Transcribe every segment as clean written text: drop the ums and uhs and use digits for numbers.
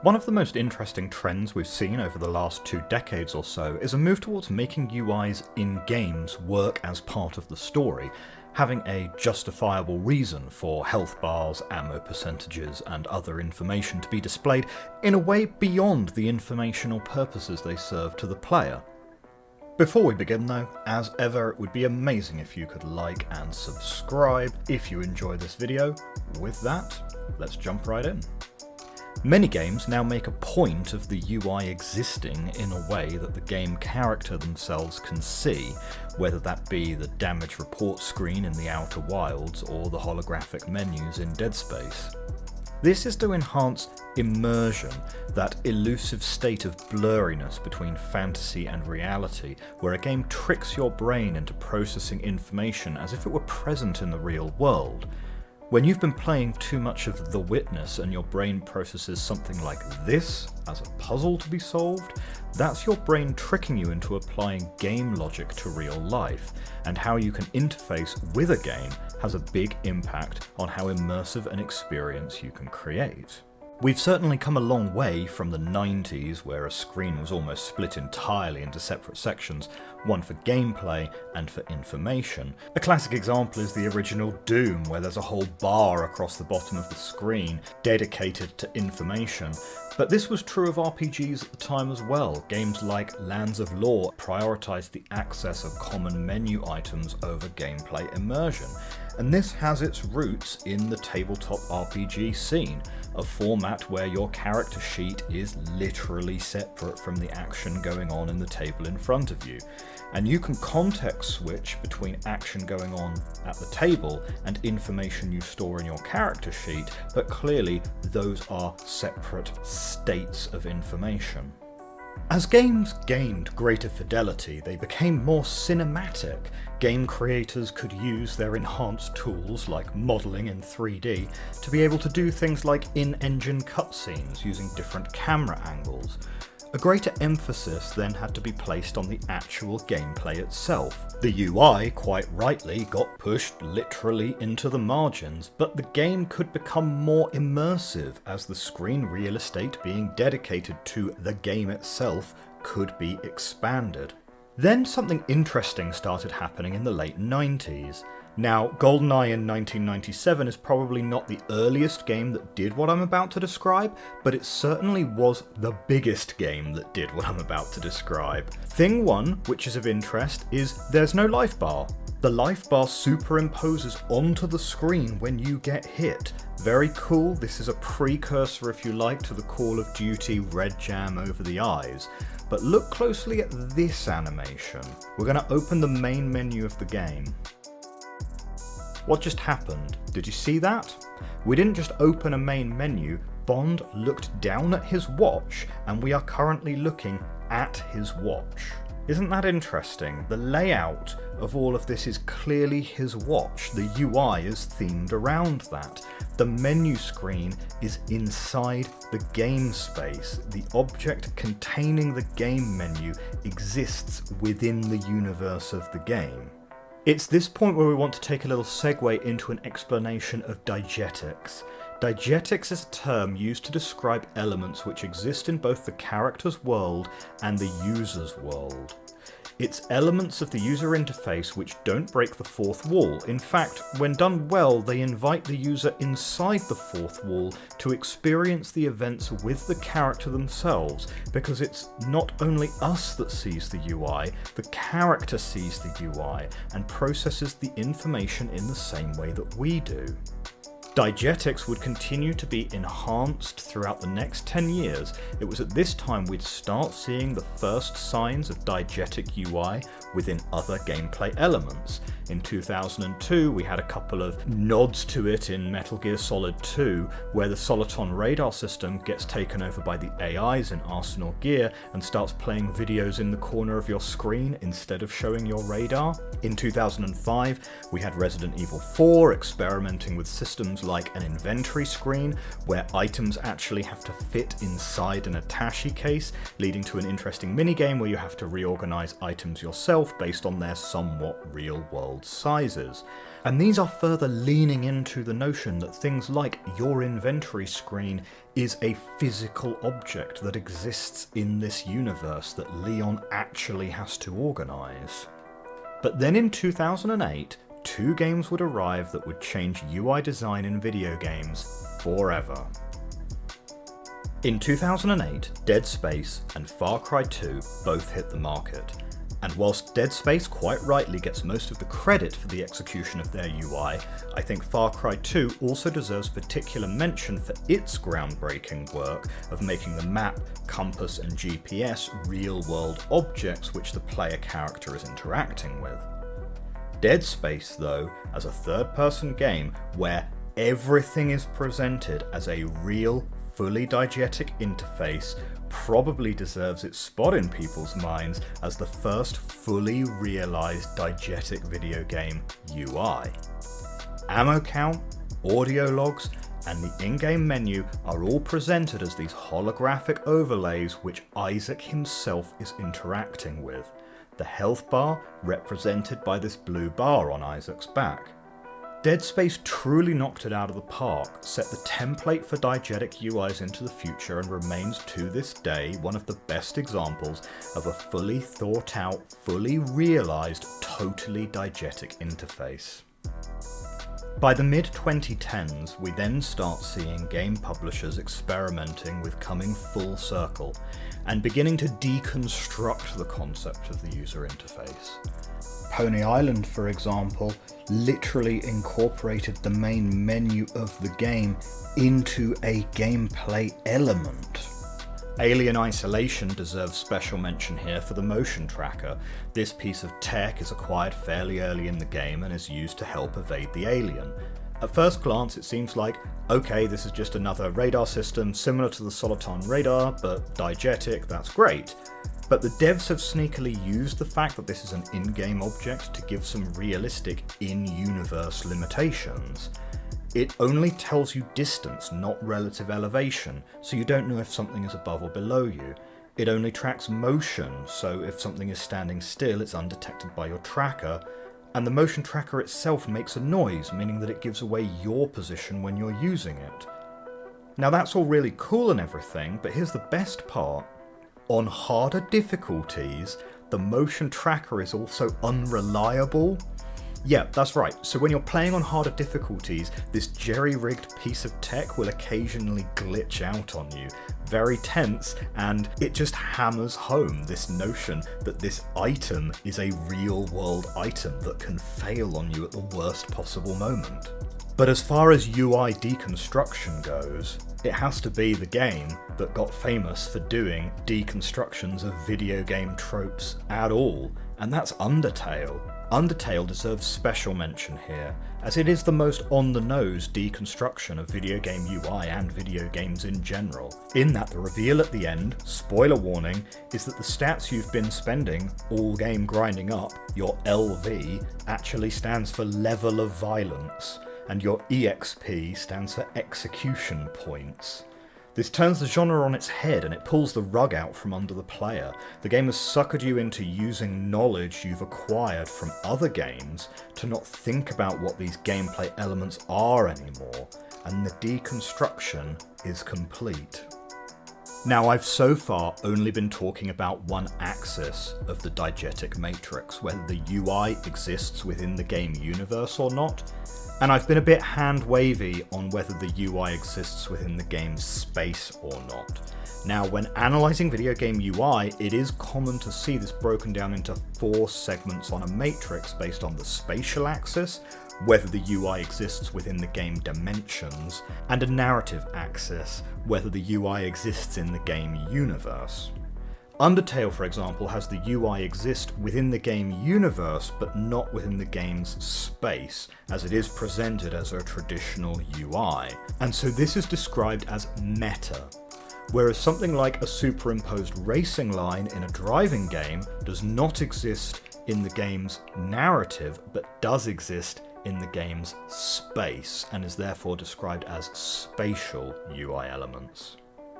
One of the most interesting trends we've seen over the last 2 decades or so is a move towards making UIs in games work as part of the story, having a justifiable reason for health bars, ammo percentages, and other information to be displayed in a way beyond the informational purposes they serve to the player. Before we begin though, as ever, it would be amazing if you could like and subscribe if you enjoy this video. With that, let's jump right in. Many games now make a point of the UI existing in a way that the game character themselves can see, whether that be the damage report screen in the Outer Wilds or the holographic menus in Dead Space. This is to enhance immersion, that elusive state of blurriness between fantasy and reality, where a game tricks your brain into processing information as if it were present in the real world. When you've been playing too much of The Witness and your brain processes something like this as a puzzle to be solved, that's your brain tricking you into applying game logic to real life, and how you can interface with a game has a big impact on how immersive an experience you can create. We've certainly come a long way from the 90s, where a screen was almost split entirely into separate sections, one for gameplay and for information. A classic example is the original Doom, where there's a whole bar across the bottom of the screen dedicated to information. But this was true of RPGs at the time as well. Games like Lands of Lore prioritised the access of common menu items over gameplay immersion. And this has its roots in the tabletop RPG scene, a format where your character sheet is literally separate from the action going on in the table in front of you. And you can context switch between action going on at the table and information you store in your character sheet, but clearly those are separate states of information. As games gained greater fidelity, they became more cinematic. Game creators could use their enhanced tools like modelling in 3D to be able to do things like in-engine cutscenes using different camera angles. A greater emphasis then had to be placed on the actual gameplay itself. The UI, quite rightly, got pushed literally into the margins, but the game could become more immersive as the screen real estate being dedicated to the game itself could be expanded. Then something interesting started happening in the late 90s. Now, GoldenEye in 1997 is probably not the earliest game that did what I'm about to describe, but it certainly was the biggest game that did what I'm about to describe. Thing one, which is of interest, is there's no life bar. The life bar superimposes onto the screen when you get hit. Very cool. This is a precursor, if you like, to the Call of Duty red jam over the eyes. But look closely at this animation. We're going to open the main menu of the game. What just happened? Did you see that? We didn't just open a main menu, Bond looked down at his watch, and we are currently looking at his watch. Isn't that interesting? The layout of all of this is clearly his watch. The UI is themed around that. The menu screen is inside the game space. The object containing the game menu exists within the universe of the game. It's this point where we want to take a little segue into an explanation of diegetics. Diegetics is a term used to describe elements which exist in both the character's world and the user's world. It's elements of the user interface which don't break the fourth wall. In fact, when done well, they invite the user inside the fourth wall to experience the events with the character themselves, because it's not only us that sees the UI, the character sees the UI and processes the information in the same way that we do. Diegetics would continue to be enhanced throughout the next 10 years. It was at this time we'd start seeing the first signs of diegetic UI within other gameplay elements. In 2002, we had a couple of nods to it in Metal Gear Solid 2, where the Soliton radar system gets taken over by the AIs in Arsenal Gear and starts playing videos in the corner of your screen instead of showing your radar. In 2005, we had Resident Evil 4 experimenting with systems like an inventory screen, where items actually have to fit inside an attaché case, leading to an interesting minigame where you have to reorganize items yourself based on their somewhat real-world sizes. And these are further leaning into the notion that things like your inventory screen is a physical object that exists in this universe that Leon actually has to organize. But then in 2008, 2 games would arrive that would change UI design in video games forever. In 2008, Dead Space and Far Cry 2 both hit the market. And whilst Dead Space quite rightly gets most of the credit for the execution of their UI, I think Far Cry 2 also deserves particular mention for its groundbreaking work of making the map, compass and GPS real-world objects which the player character is interacting with. Dead Space, though, as a third-person game where everything is presented as a real, fully diegetic interface, probably deserves its spot in people's minds as the first fully realised diegetic video game UI. Ammo count, audio logs, and the in-game menu are all presented as these holographic overlays which Isaac himself is interacting with, the health bar represented by this blue bar on Isaac's back. Dead Space truly knocked it out of the park, set the template for diegetic UIs into the future, and remains to this day one of the best examples of a fully thought out, fully realised, totally diegetic interface. By the mid-2010s, we then start seeing game publishers experimenting with coming full circle, and beginning to deconstruct the concept of the user interface. Pony Island, for example, literally incorporated the main menu of the game into a gameplay element. Alien Isolation deserves special mention here for the motion tracker. This piece of tech is acquired fairly early in the game and is used to help evade the alien. At first glance it seems like, okay, this is just another radar system similar to the Soliton radar, but diegetic, that's great. But the devs have sneakily used the fact that this is an in-game object to give some realistic in-universe limitations. It only tells you distance, not relative elevation, so you don't know if something is above or below you. It only tracks motion, so if something is standing still, it's undetected by your tracker. And the motion tracker itself makes a noise, meaning that it gives away your position when you're using it. Now that's all really cool and everything, but here's the best part. On harder difficulties, the motion tracker is also unreliable. Yeah, that's right. So when you're playing on harder difficulties, this jerry-rigged piece of tech will occasionally glitch out on you. Very tense, and it just hammers home this notion that this item is a real-world item that can fail on you at the worst possible moment. But as far as UI deconstruction goes, it has to be the game that got famous for doing deconstructions of video game tropes at all, and that's Undertale. Undertale deserves special mention here, as it is the most on-the-nose deconstruction of video game UI and video games in general, in that the reveal at the end, spoiler warning, is that the stats you've been spending all game grinding up, your LV, actually stands for level of violence, and your EXP stands for execution points. This turns the genre on its head and it pulls the rug out from under the player. The game has suckered you into using knowledge you've acquired from other games to not think about what these gameplay elements are anymore, and the deconstruction is complete. Now, I've so far only been talking about one axis of the diegetic matrix, whether the UI exists within the game universe or not, and I've been a bit hand-wavy on whether the UI exists within the game's space or not. Now, when analysing video game UI, it is common to see this broken down into 4 segments on a matrix based on the spatial axis, whether the UI exists within the game dimensions, and a narrative axis, whether the UI exists in the game universe. Undertale, for example, has the UI exist within the game universe, but not within the game's space, as it is presented as a traditional UI. And so this is described as meta, whereas something like a superimposed racing line in a driving game does not exist in the game's narrative, but does exist in the game's space and is therefore described as spatial UI elements.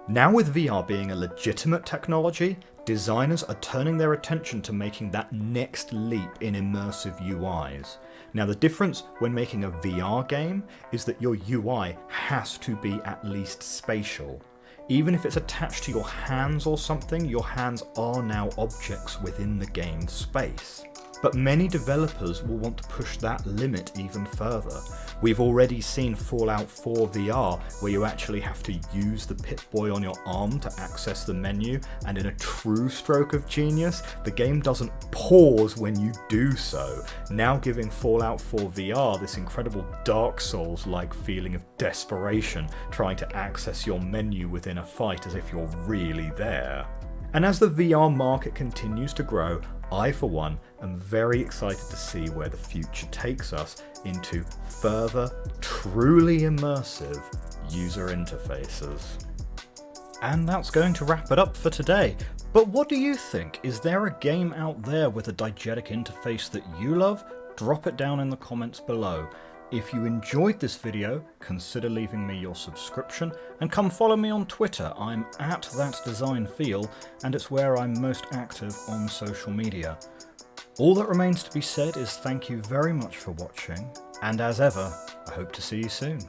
Now with VR being a legitimate technology, designers are turning their attention to making that next leap in immersive UIs. Now the difference when making a VR game is that your UI has to be at least spatial. Even if it's attached to your hands or something, your hands are now objects within the game's space. But many developers will want to push that limit even further. We've already seen Fallout 4 VR, where you actually have to use the Pip-Boy on your arm to access the menu, and in a true stroke of genius, the game doesn't pause when you do so, now giving Fallout 4 VR this incredible Dark Souls-like feeling of desperation, trying to access your menu within a fight as if you're really there. And as the VR market continues to grow, I, for one, am very excited to see where the future takes us into further, truly immersive user interfaces. And that's going to wrap it up for today. But what do you think? Is there a game out there with a diegetic interface that you love? Drop it down in the comments below. If you enjoyed this video, consider leaving me your subscription and come follow me on Twitter. I'm at ThatDesignFeel and it's where I'm most active on social media. All that remains to be said is thank you very much for watching, and as ever, I hope to see you soon.